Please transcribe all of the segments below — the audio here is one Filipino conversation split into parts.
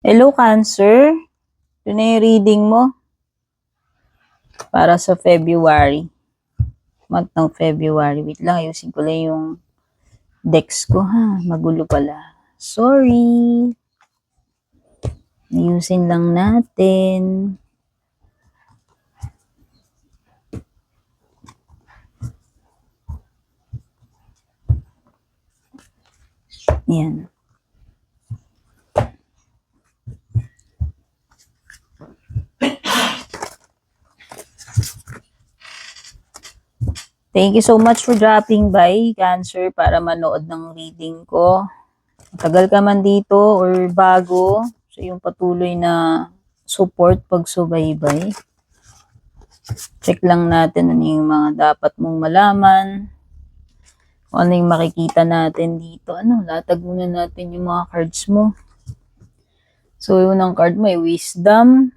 Hello, Cancer. Ito na yung reading mo para sa February. Month ng February. Wait lang, ayusin ko lang yung decks ko, ha? Magulo pala. Sorry. Ayusin lang natin. Yan. Thank you so much for dropping by, Cancer, para manood ng reading ko. Matagal ka man dito or bago sa iyong patuloy na support pagsubaybay. Check lang natin ano yung mga dapat mong malaman. Ano yung makikita natin dito. Latag muna natin yung mga cards mo. So, yung unang card mo ay Wisdom.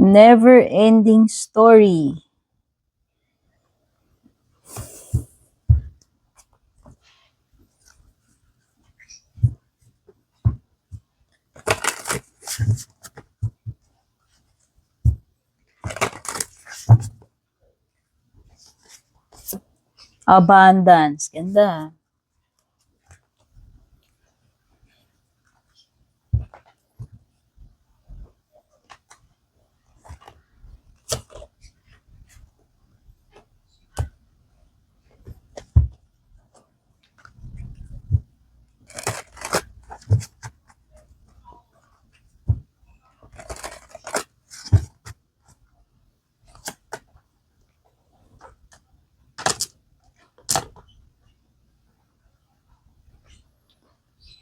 Never-ending story. Abundance. Ganda.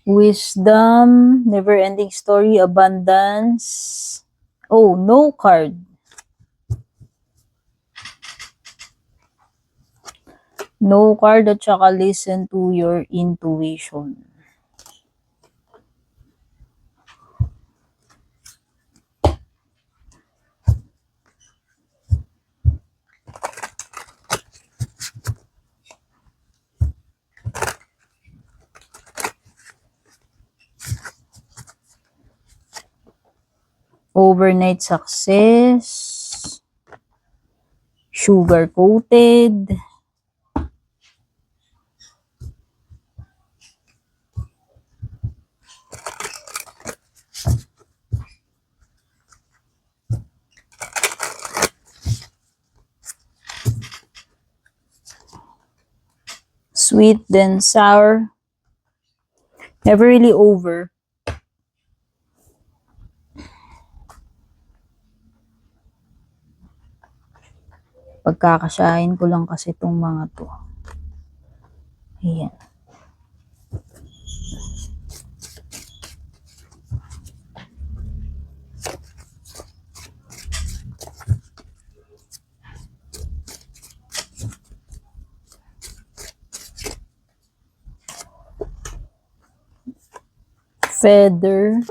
Wisdom, never-ending story, abundance. Oh, no card. No card at saka listen to your intuition. Overnight success. Sugar-coated. Sweet then sour. Never really over. Pagkakasyahin ko lang kasi itong mga to. Ayan. Feather.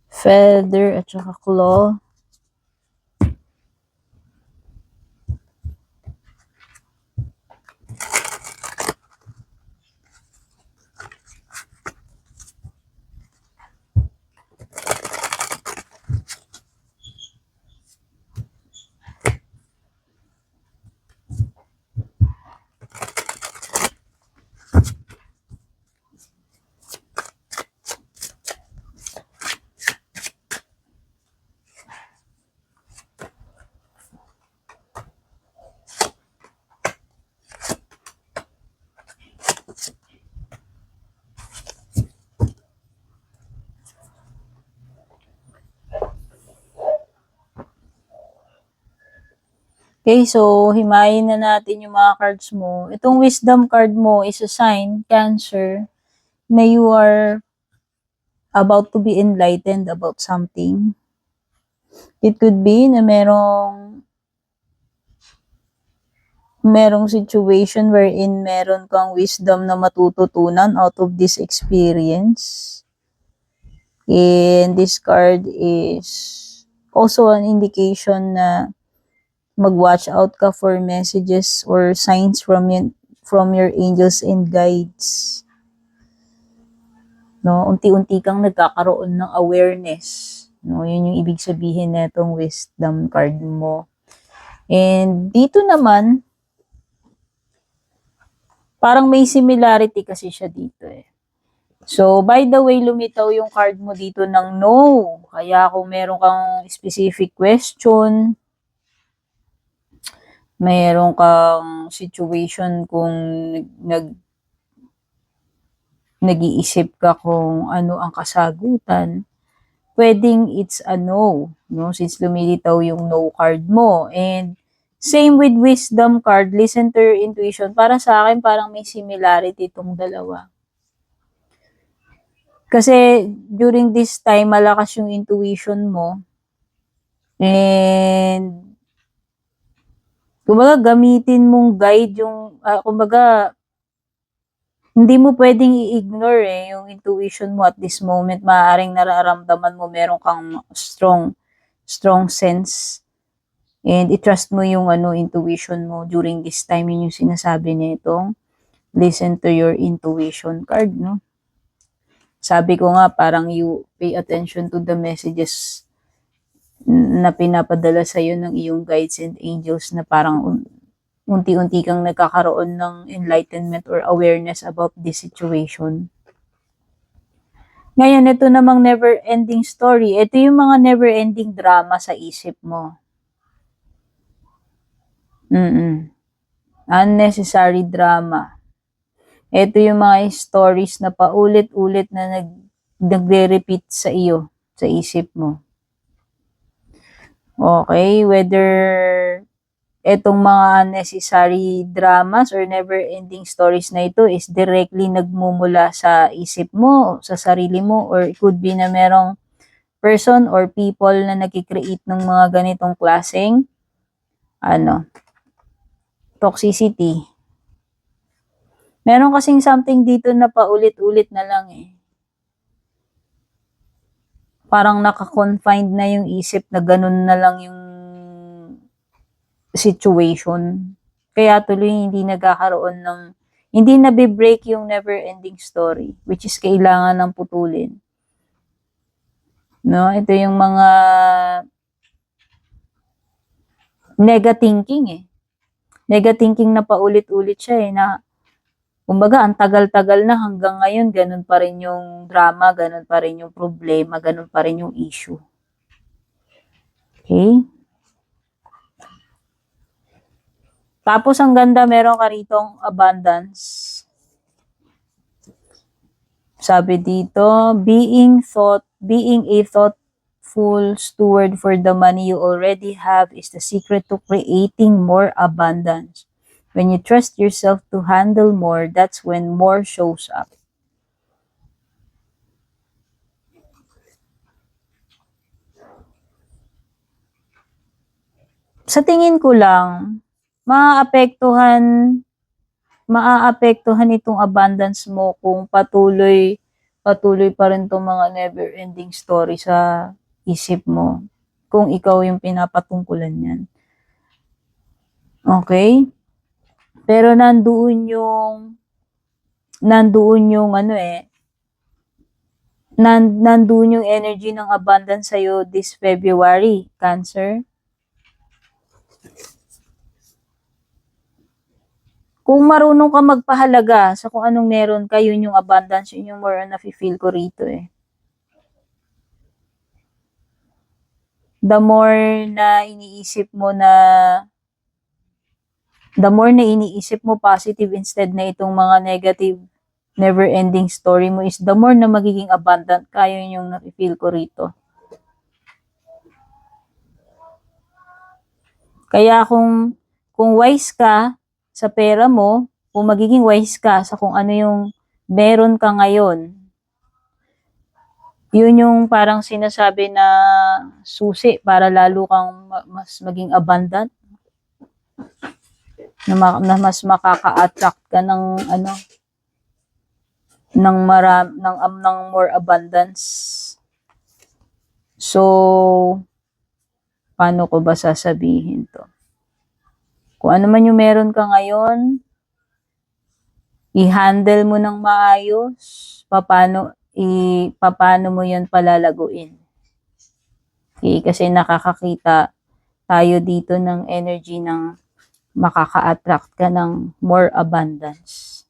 Feather at saka claw. Okay, so himayin na natin yung mga cards mo. Itong wisdom card mo is a sign, Cancer, na you are about to be enlightened about something. It could be na merong merong situation wherein meron kang wisdom na matututunan out of this experience. And this card is also an indication na mag-watch out ka for messages or signs from your angels and guides. No, unti-unti kang nagkakaroon ng awareness. No, yun yung ibig sabihin nitong wisdom card mo. And dito naman, parang may similarity kasi siya dito eh. So, by the way, lumitaw yung card mo dito ng no. Kaya kung meron kang specific question, meron kang situation kung nag-iisip ka kung ano ang kasagutan, pwedeng it's a no, no? Since lumilitaw yung no card mo. And same with wisdom card, listen to your intuition. Para sa akin, parang may similarity itong dalawa. Kasi during this time, malakas yung intuition mo. And kumbaga, gamitin mong guide yung, kumbaga, hindi mo pwedeng i-ignore yung intuition mo at this moment. Maaaring nararamdaman mo, meron kang strong sense. And i-trust mo yung intuition mo during this time. Yun yung sinasabi nitong listen to your intuition card, no? Sabi ko nga, parang you pay attention to the messages na pinapadala sa iyo ng iyong guides and angels na parang unti-unti kang nagkakaroon ng enlightenment or awareness about this situation. Ngayon, ito namang never-ending story. Ito yung mga never-ending drama sa isip mo. Unnecessary drama. Ito yung mga stories na paulit-ulit na nagre-repeat sa iyo, sa isip mo. Okay, whether etong mga necessary dramas or never-ending stories na ito is directly nagmumula sa isip mo, sa sarili mo, or it could be na merong person or people na nagkikreate ng mga ganitong klaseng toxicity. Meron kasing something dito na paulit-ulit na lang eh. Parang naka-confined na yung isip na ganun na lang yung situation. Kaya tuloy hindi nagkakaroon ng, hindi nabe-break yung never-ending story, which is kailangan ng putulin. No, ito yung mga nega-thinking eh. Nega-thinking na paulit-ulit siya eh, na kumbaga, ang tagal-tagal na hanggang ngayon, ganun pa rin yung drama, ganun pa rin yung problema, ganun pa rin yung issue. Okay? Tapos, ang ganda, meron ka ritong abundance. Sabi dito, being a thoughtful steward for the money you already have is the secret to creating more abundance. When you trust yourself to handle more, that's when more shows up. Sa tingin ko lang, maaapektuhan itong abundance mo kung patuloy pa rin itong mga never-ending story sa isip mo. Kung ikaw yung pinapatungkulan yan. Okay? Pero nandoon yung nandoon yung energy ng abundance sa'yo this February, Cancer. Kung marunong ka magpahalaga sa kung anong meron ka, yun yung abundance, yun yung more on nafe-feel ko rito eh. The more na iniisip mo positive instead na itong mga negative never-ending story mo is the more na magiging abundant ka, yun yung nafe-feel ko rito. Kaya kung wise ka sa pera mo, kung magiging wise ka sa kung ano yung meron ka ngayon, yun yung parang sinasabi na susi para lalo kang mas maging abundant. na mas makaka-attract ka ng ano, ng more abundance. So, paano ko ba sasabihin to? Kung ano man yung meron ka ngayon, i-handle mo ng maayos, paano mo yan palalaguin. Okay, kasi nakakakita tayo dito ng energy ng makaka-attract ka ng more abundance.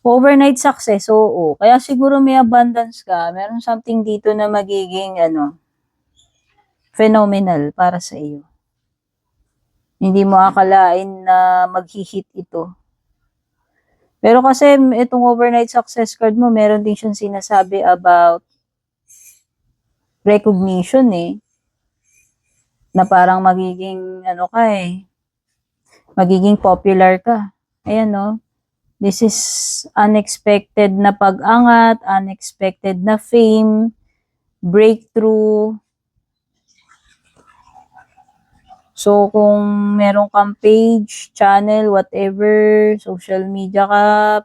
Overnight success, oo. Kaya siguro may abundance ka, meron something dito na magiging phenomenal para sa iyo. Hindi mo akalain na mag-hit ito. Pero kasi itong overnight success card mo, meron din siyang sinasabi about recognition na parang magiging magiging popular ka. Ayan no. This is unexpected na pag-angat, unexpected na fame, breakthrough. So, kung meron kang page, channel, whatever, social media ka,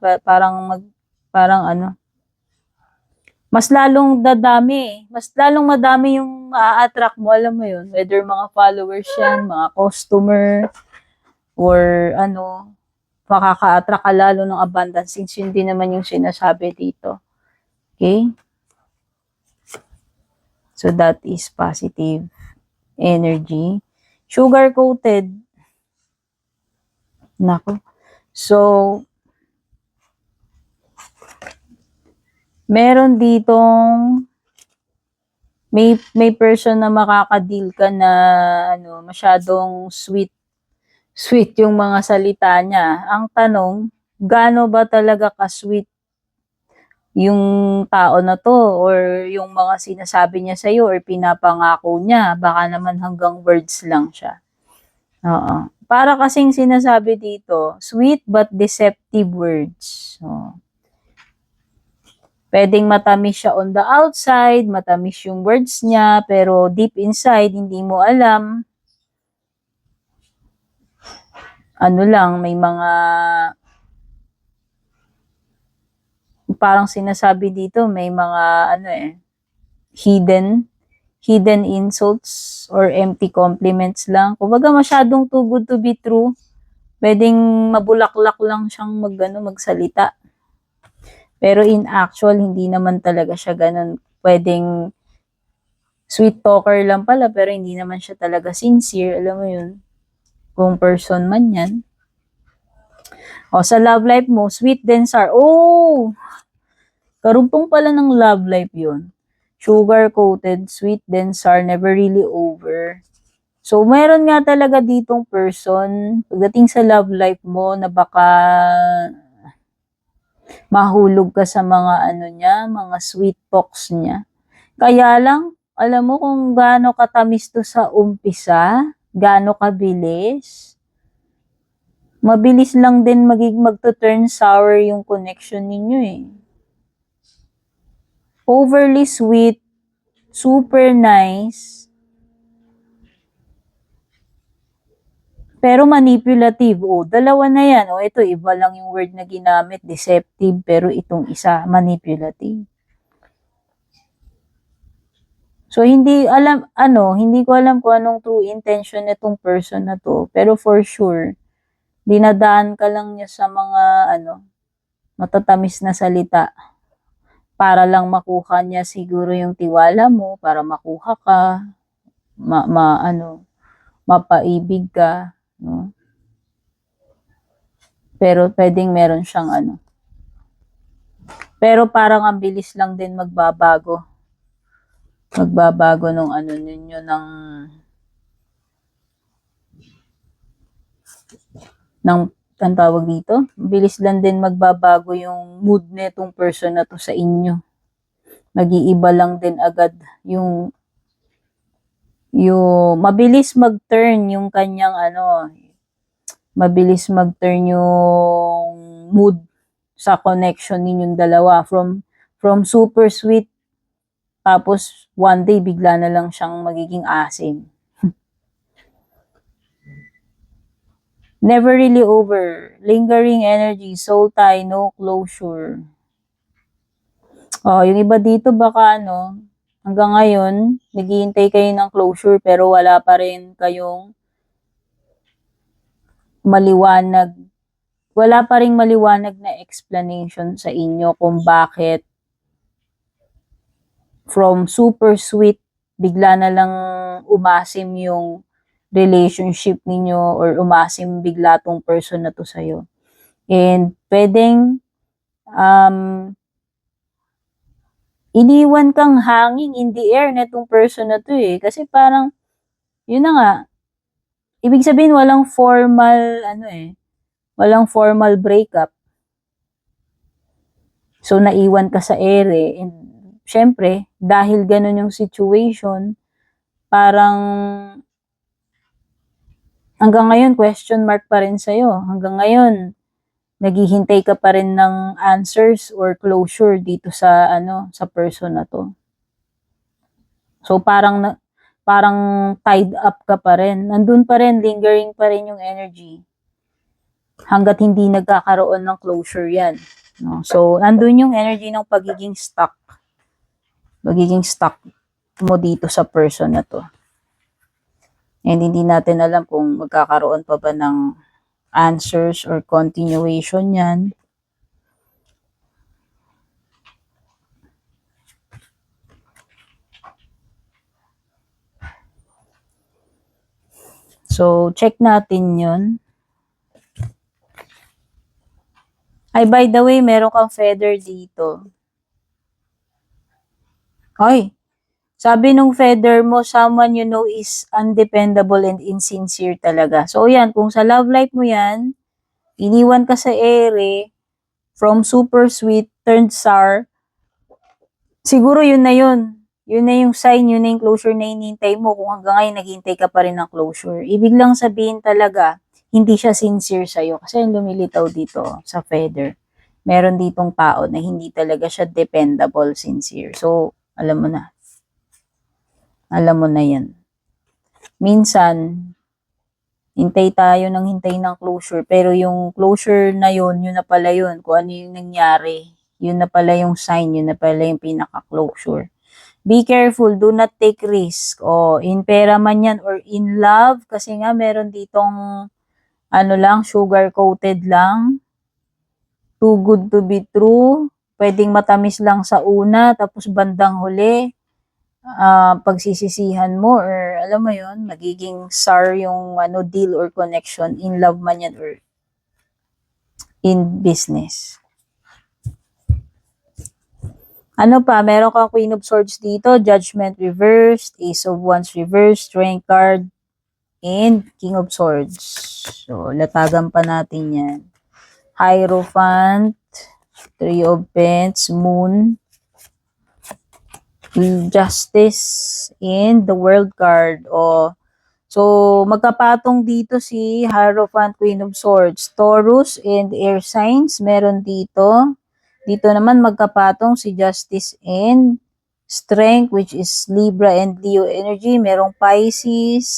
mas lalong dadami. Mas lalong madami yung a-attract mo, alam mo yun. Whether mga followers yan, mga customer, or makaka-attract ka lalo ng abundance since yun din naman yung sinasabi dito. Okay? So, that is positive energy. Sugar-coated. Nako. So, meron ditong may person na makaka-deal ka na masyadong sweet yung mga salita niya. Ang tanong, gaano ba talaga ka-sweet yung tao na to or yung mga sinasabi niya sa'yo or pinapangako niya? Baka naman hanggang words lang siya. Oo. Para kasing sinasabi dito, sweet but deceptive words. So, pwedeng matamis siya on the outside, matamis yung words niya, pero deep inside, hindi mo alam. May mga parang sinasabi dito, may mga hidden insults or empty compliments lang. Kumbaga masyadong too good to be true. Pwedeng mabulaklak lang siyang magsalita. Pero in actual, hindi naman talaga siya ganun. Pwedeng sweet talker lang pala, pero hindi naman siya talaga sincere. Alam mo yun? Kung person man yan. O, sa love life mo, sweet then sour. Oh! Karugtong pala ng love life yun. Sugar-coated, sweet then sour, never really over. So, meron nga talaga ditong person, pagdating sa love life mo, na baka mahulog ka sa mga mga sweet talks niya. Kaya lang, alam mo kung gaano katamis to sa umpisa, gaano kabilis. Mabilis lang din magto-turn sour yung connection ninyo Overly sweet, super nice, pero manipulative. Dalawa na yan. Ito, iba lang yung word na ginamit, deceptive, pero itong isa, manipulative. So, hindi ko alam kung anong true intention nitong person na to. Pero for sure, dinadaan ka lang niya sa mga, matatamis na salita. Para lang makuha niya siguro yung tiwala mo, para makuha ka, mapaibig ka, no? Pero pwedeng meron siyang Pero parang ang bilis lang din magbabago. Magbabago nung ninyo ang tawag dito, bilis lang din magbabago yung mood netong person na to sa inyo. Mag-iiba lang din agad yung mabilis mag-turn yung kanyang mabilis mag-turn yung mood sa connection ninyong dalawa from super sweet tapos one day bigla na lang siyang magiging asim. Never really over. Lingering energy, soul tie, no closure. Oh, yung iba dito baka hanggang ngayon, naghihintay kayo ng closure pero wala pa rin kayong maliwanag, wala pa ring maliwanag na explanation sa inyo kung bakit from super sweet, bigla na lang umasim yung relationship ninyo or umasim bigla tong person na to sa'yo. And pwedeng iniwan kang hanging in the air na tong person na to eh. Kasi parang, yun na nga, ibig sabihin walang formal, walang formal breakup. So, naiwan ka sa ere. And, syempre, dahil ganun yung situation, parang, hanggang ngayon, question mark pa rin sa'yo. Hanggang ngayon, naghihintay ka pa rin ng answers or closure dito sa, sa person na to. So, parang tied up ka pa rin. Nandun pa rin, lingering pa rin yung energy. Hanggat hindi nagkakaroon ng closure yan. No? So, nandun yung energy ng pagiging stuck. Magiging stuck mo dito sa person na to. And hindi natin alam kung magkakaroon pa ba ng answers or continuation yan. So, check natin yun. Ay, by the way, meron kang feather dito. Ay, sabi nung feather mo, someone you know is undependable and insincere talaga. So, yan, kung sa love life mo yan, iniwan ka sa ere, from super sweet, turned sour, siguro yun na yun. Yun na yung sign, yun na yung closure na hinihintay mo kung hanggang ngayon naghihintay ka pa rin ng closure. Ibig lang sabihin talaga, hindi siya sincere sa'yo. Kasi yung lumilitaw dito sa feather, meron ditong tao na hindi talaga siya dependable, sincere. So, alam mo na. Alam mo na yan. Minsan, hintay tayo ng hintay ng closure, pero yung closure na yun na pala yun, kung ano yung nangyari, yun na pala yung sign, yun na pala yung pinaka-closure. Be careful, do not take risk. O, in pera man yan or in love, kasi nga meron ditong, sugar-coated lang. Too good to be true. Pwedeng matamis lang sa una, tapos bandang huli, pagsisisihan mo or alam mo yon, magiging sour yung deal or connection, in love man yan or in business. Ano pa, meron kang Queen of Swords dito, Judgment reversed, Ace of Wands reversed, Strength card, and King of Swords. So, latagan pa natin yan. Hierophant, Three of Pentacles, Moon, Justice, and the World card. So, magkapatong dito si Hierophant, Queen of Swords, Taurus, and air signs. Meron dito. Dito naman magkapatong si Justice and Strength, which is Libra and Leo energy. Merong Pisces,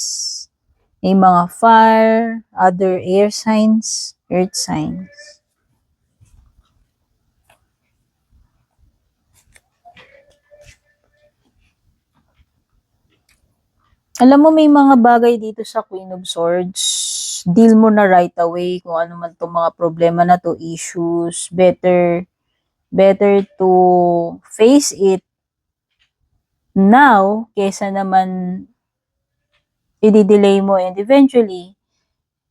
may mga fire, other air signs, earth signs. Alam mo, may mga bagay dito sa Queen of Swords, deal mo na right away kung ano man itong mga problema na to, issues, better to face it now kesa naman i-delay mo and eventually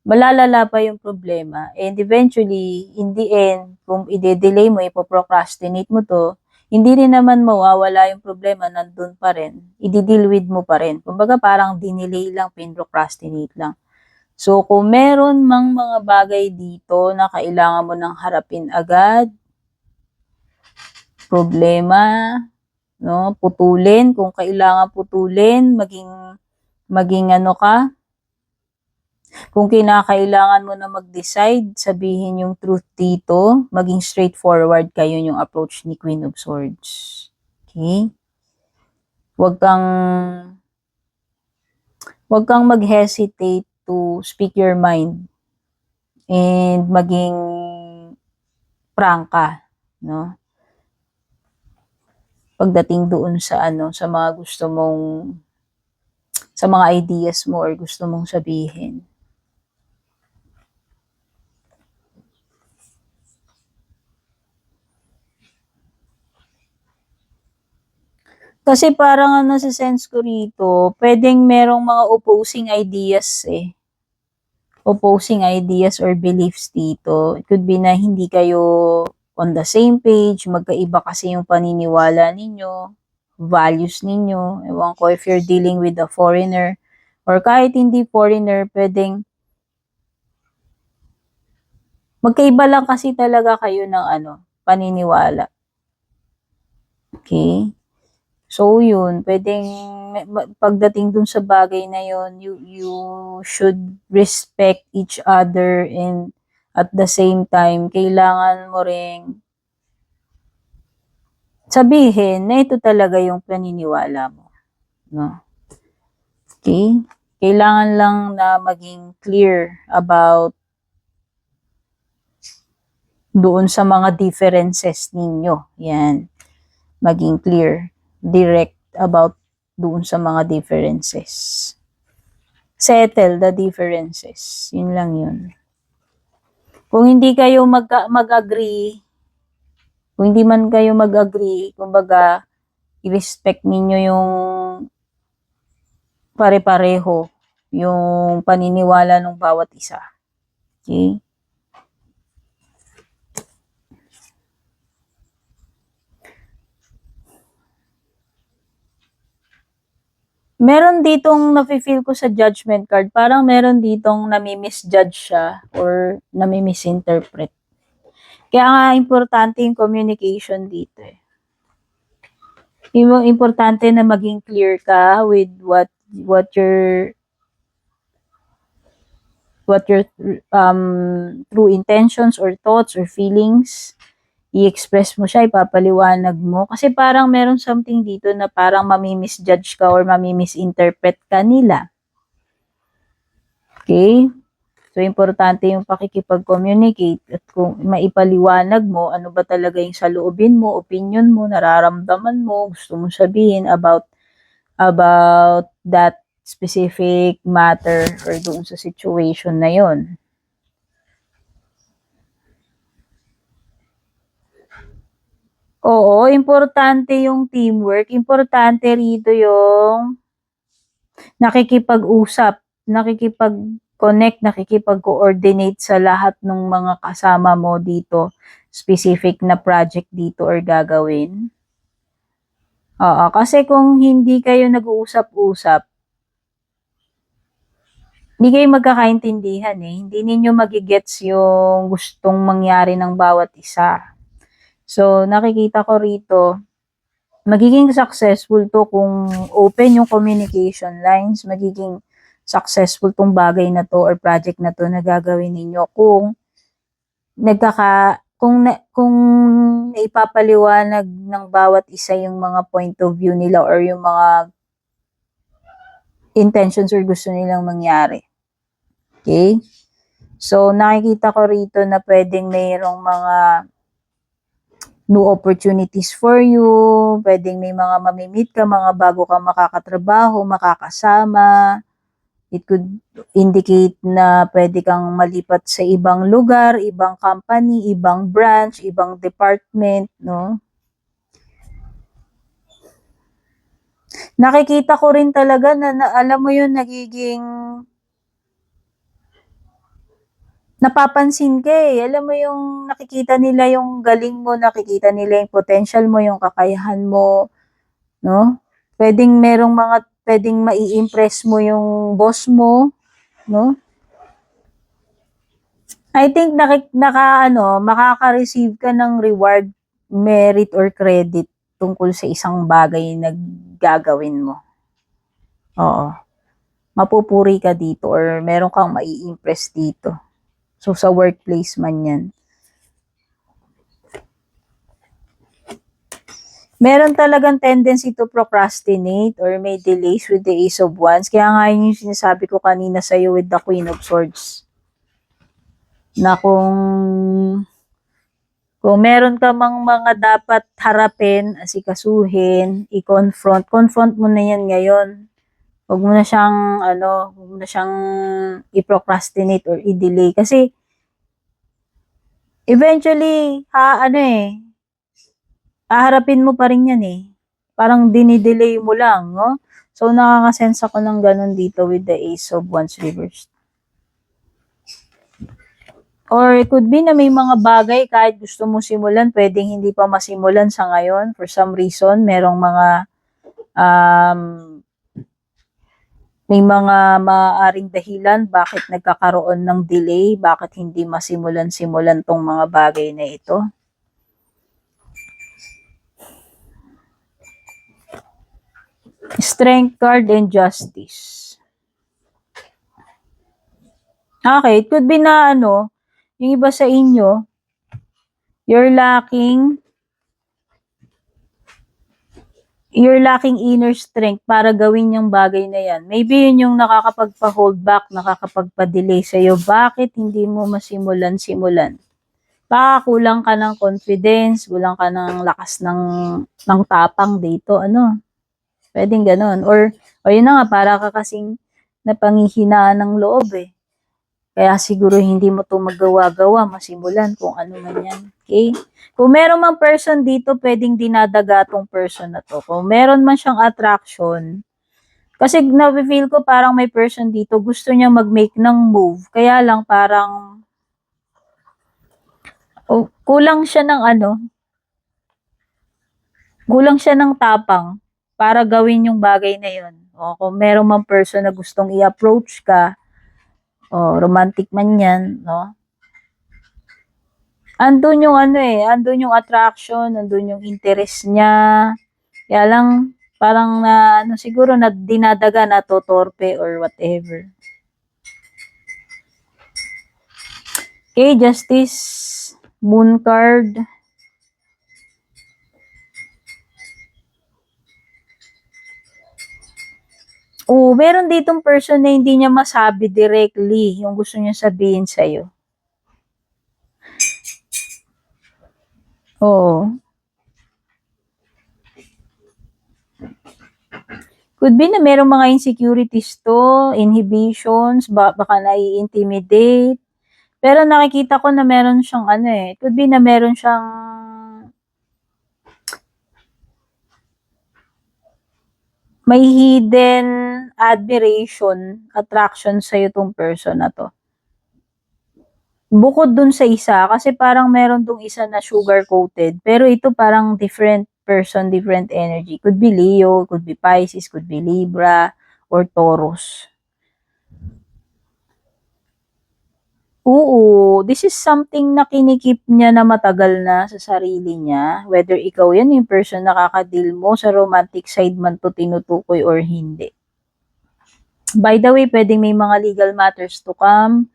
malalala pa yung problema and eventually in the end kung i-delay mo, ipoprocrastinate mo to, hindi rin naman mawawala yung problema, nandun pa rin, i-deal with mo pa rin. Kumbaga parang dinelay lang, pinprocrastinate lang. So kung meron mang mga bagay dito na kailangan mo nang harapin agad, problema, putulin, kung kailangan putulin, maging kung kinakailangan mo na mag-decide, sabihin yung truth dito, maging straightforward kayo yung approach ni Queen of Swords. Okay? Wag kang mag-hesitate to speak your mind and maging prangka, no? Pagdating doon sa sa mga gusto mong sa mga ideas mo or gusto mong sabihin. Kasi parang sa sense ko rito, pwedeng merong mga opposing ideas eh. Opposing ideas or beliefs dito. It could be na hindi kayo on the same page, magkaiba kasi yung paniniwala ninyo, values ninyo. Ewan ko if you're dealing with a foreigner or kahit hindi foreigner, pwedeng magkaiba lang kasi talaga kayo ng paniniwala. Okay? So, yun, pwedeng pagdating dun sa bagay na yun, you should respect each other and at the same time, kailangan mo ring sabihin na ito talaga yung paniniwala mo. No? Okay? Kailangan lang na maging clear about doon sa mga differences ninyo. Yan. Maging clear. Direct about doon sa mga differences. Settle the differences. Yun lang yun. Kung hindi kayo mag-agree, kung hindi man kayo mag-agree, kumbaga, i-respect ninyo yung pare-pareho, yung paniniwala ng bawat isa. Okay? Meron ditong nafe-feel ko sa judgment card, parang meron ditong nami-misjudge siya or nami-misinterpret. Kaya nga importante yung communication dito eh. Importante na maging clear ka with what your true intentions or thoughts or feelings. I-express mo siya, ipapaliwanag mo. Kasi parang meron something dito na parang mami-misjudge ka or mami-misinterpret ka nila. Okay? So, importante yung pakikipag-communicate at kung maipaliwanag mo, ano ba talaga yung saloobin mo, opinion mo, nararamdaman mo, gusto mong sabihin about that specific matter or doon sa situation na yon. Oo, importante yung teamwork. Importante rito yung nakikipag-usap, nakikipag-connect, nakikipag-coordinate sa lahat ng mga kasama mo dito. Specific na project dito or gagawin. Oo, kasi kung hindi kayo nag-uusap-usap, hindi kayo magkakaintindihan eh. Hindi ninyo magigets yung gustong mangyari ng bawat isa. So, nakikita ko rito, magiging successful to kung open yung communication lines, magiging successful tong bagay na to or project na to na gagawin ninyo kung kung naipapaliwanag ng bawat isa yung mga point of view nila or yung mga intentions or gusto nilang mangyari. Okay? So, nakikita ko rito na pwedeng mayroong mga new opportunities for you, pwedeng may mga mamimit ka, mga bago ka makakatrabaho, makakasama. It could indicate na pwede kang malipat sa ibang lugar, ibang company, ibang branch, ibang department, no? Nakikita ko rin talaga na alam mo yun, nagiging napapansin ka eh. Alam mo yung nakikita nila yung galing mo, nakikita nila yung potential mo, yung kakayahan mo, no? Pwedeng mai-impress mo yung boss mo, no? I think makaka-receive ka ng reward, merit or credit tungkol sa isang bagay na gagawin mo. Oo. Mapupuri ka dito or meron kang mai-impress dito. So, sa workplace man yan. Meron talagang tendency to procrastinate or may delays with the Ace of Wands. Kaya nga yun yung sinasabi ko kanina sa'yo with the Queen of Swords. Na kung meron ka mang mga dapat harapin, asikasuhin, confront mo na yan ngayon. Huwag mo na siyang, huwag mo na siyang i-procrastinate or i-delay. Kasi, eventually, haharapin mo pa rin yan eh. Parang dinidelay mo lang, no? So, nakakasense ako ng ganun dito with the Ace of Wands reversed. Or it could be na may mga bagay kahit gusto mo simulan, pwedeng hindi pa masimulan sa ngayon. For some reason, may mga maaaring dahilan bakit nagkakaroon ng delay, bakit hindi masimulan-simulan tong mga bagay na ito. Strength card and Justice. Okay, it could be na yung iba sa inyo, you're lacking inner strength para gawin yung bagay na yan. Maybe yun yung nakakapagpa-hold back, nakakapagpa-delay sa'yo. Bakit hindi mo masimulan-simulan? Baka kulang ka ng confidence, kulang ka ng lakas ng tapang dito, Pwedeng ganun. Or yun na nga, para ka kasing napanghihinaan ng loob eh. Kaya siguro hindi mo to magawa-gawa, masimulan kung ano man yan. Okay? Kung meron mang person dito, pwedeng dinadaga tong person na to. Kung meron man siyang attraction, kasi na-feel ko parang may person dito, gusto niya mag-make ng move. Kaya lang parang, kulang siya ng tapang para gawin yung bagay na yun. O, kung meron mang person na gustong i-approach ka, romantic man yan, no? Andun yung andun yung attraction, andun yung interest niya. Kaya lang, parang siguro na dinadaga, natotorpe or whatever. Okay, Justice, Moon card. Meron ditong person na hindi niya masabi directly yung gusto niya sabihin sa'yo. Oo. Could be na merong mga insecurities to, inhibitions, baka nai-intimidate. Pero nakikita ko na meron siyang could be na meron siyang may hidden admiration, attraction sa'yo tong person na to. Bukod dun sa isa, kasi parang meron dong isa na sugar-coated, pero ito parang different person, different energy. Could be Leo, could be Pisces, could be Libra, or Taurus. Oo, this is something na kinikip niya na matagal na sa sarili niya. Whether ikaw yan yung person na nakaka-deal mo sa romantic side man to tinutukoy or hindi. By the way, pwedeng may mga legal matters to come,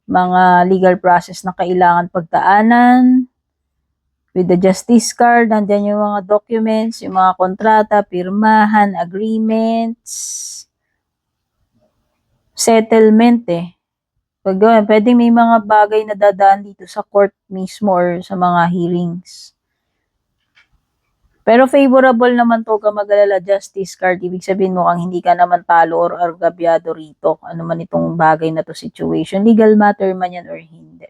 mga legal process na kailangan pagdaanan. With the Justice card, nandyan yung mga documents, yung mga kontrata, pirmahan, agreements, settlement pwedeng may mga bagay na dadaan dito sa court mismo or sa mga hearings. Pero favorable naman to, ka mag-alala, Justice card. Ibig sabihin mo kang hindi ka naman talo or argabyado rito. Ano man itong bagay na to situation. Legal matter man yan or hindi.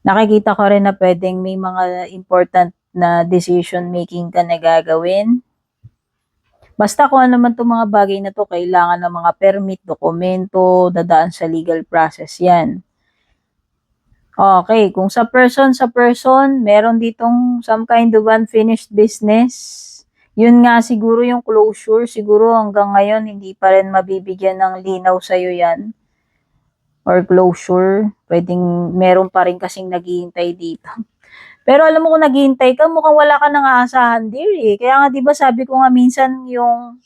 Nakikita ko rin na pwedeng may mga important na decision making ka na gagawin. Basta kung ano naman itong mga bagay na to, kailangan ng mga permit, dokumento, dadaan sa legal process yan. Okay, kung sa person, meron ditong some kind of unfinished business. Yun nga siguro yung closure. Siguro hanggang ngayon, hindi pa rin mabibigyan ng linaw sa'yo yan. Or closure. Pwedeng meron pa rin kasing naghihintay dito. Pero alam mo kung naghihintay ka, mukhang wala ka nang aasahan, dear eh. Kaya nga, di ba sabi ko nga minsan yung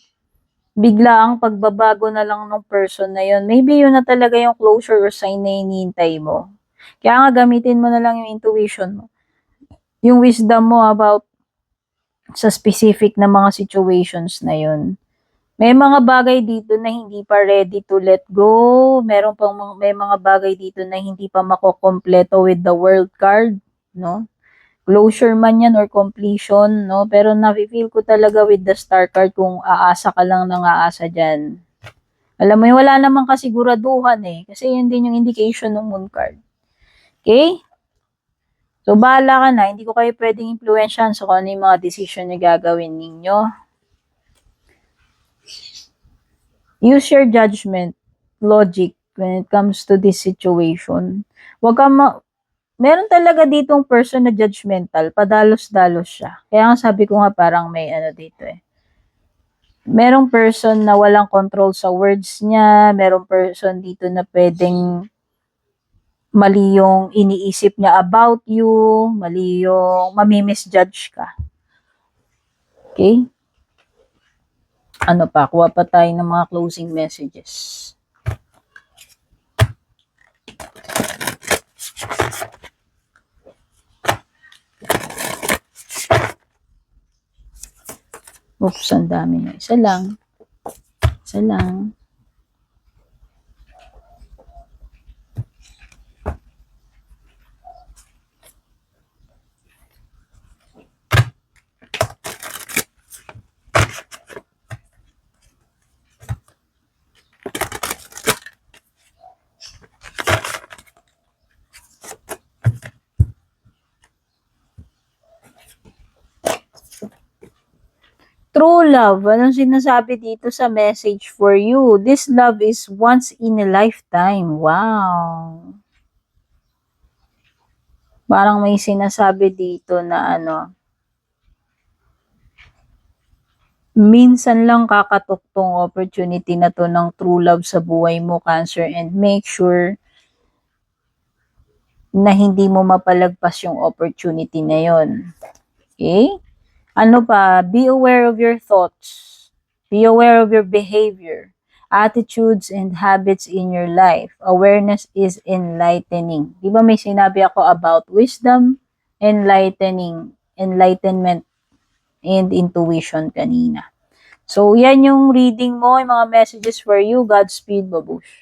biglaang pagbabago na lang ng person na yun. Maybe yun na talaga yung closure or sign na hinihintay mo. Kaya nga, gamitin mo na lang yung intuition mo. Yung wisdom mo about sa specific na mga situations na yun. May mga bagay dito na hindi pa ready to let go. May mga bagay dito na hindi pa makokompleto with the world card, no? Closure man yan or completion, no? Pero nafe-feel ko talaga with the star card kung aasa ka lang ng aasa dyan. Alam mo, wala namang kasiguraduhan eh. Kasi yun din yung indication ng moon card. Okay? So, bahala ka na. Hindi ko kayo pwedeng impluensyahan sa kung ano yung mga decision na gagawin ninyo. Use your judgment, logic, when it comes to this situation. Huwag ka meron talaga ditong person na judgmental, padalos-dalos siya. Kaya nga sabi ko nga parang may ano dito eh. Merong person na walang control sa words niya, merong person dito na pwedeng mali yung iniisip niya about you, mali yung mamimisjudge ka. Okay? Ano pa? Kuha pa tayo ng mga closing messages. Oops, ang dami na. Isa lang. Isa lang. True love. Anong sinasabi dito sa message for you? This love is once in a lifetime. Wow. Parang may sinasabi dito na ano, minsan lang kakatuktong opportunity na to ng true love sa buhay mo, Cancer, and make sure na hindi mo mapalagpas yung opportunity na yon. Okay? Ano pa? Be aware of your thoughts. Be aware of your behavior, attitudes, and habits in your life. Awareness is enlightening. Di ba may sinabi ako about wisdom, enlightenment, and intuition kanina. So, yan yung reading mo, yung mga messages for you. Godspeed, babush.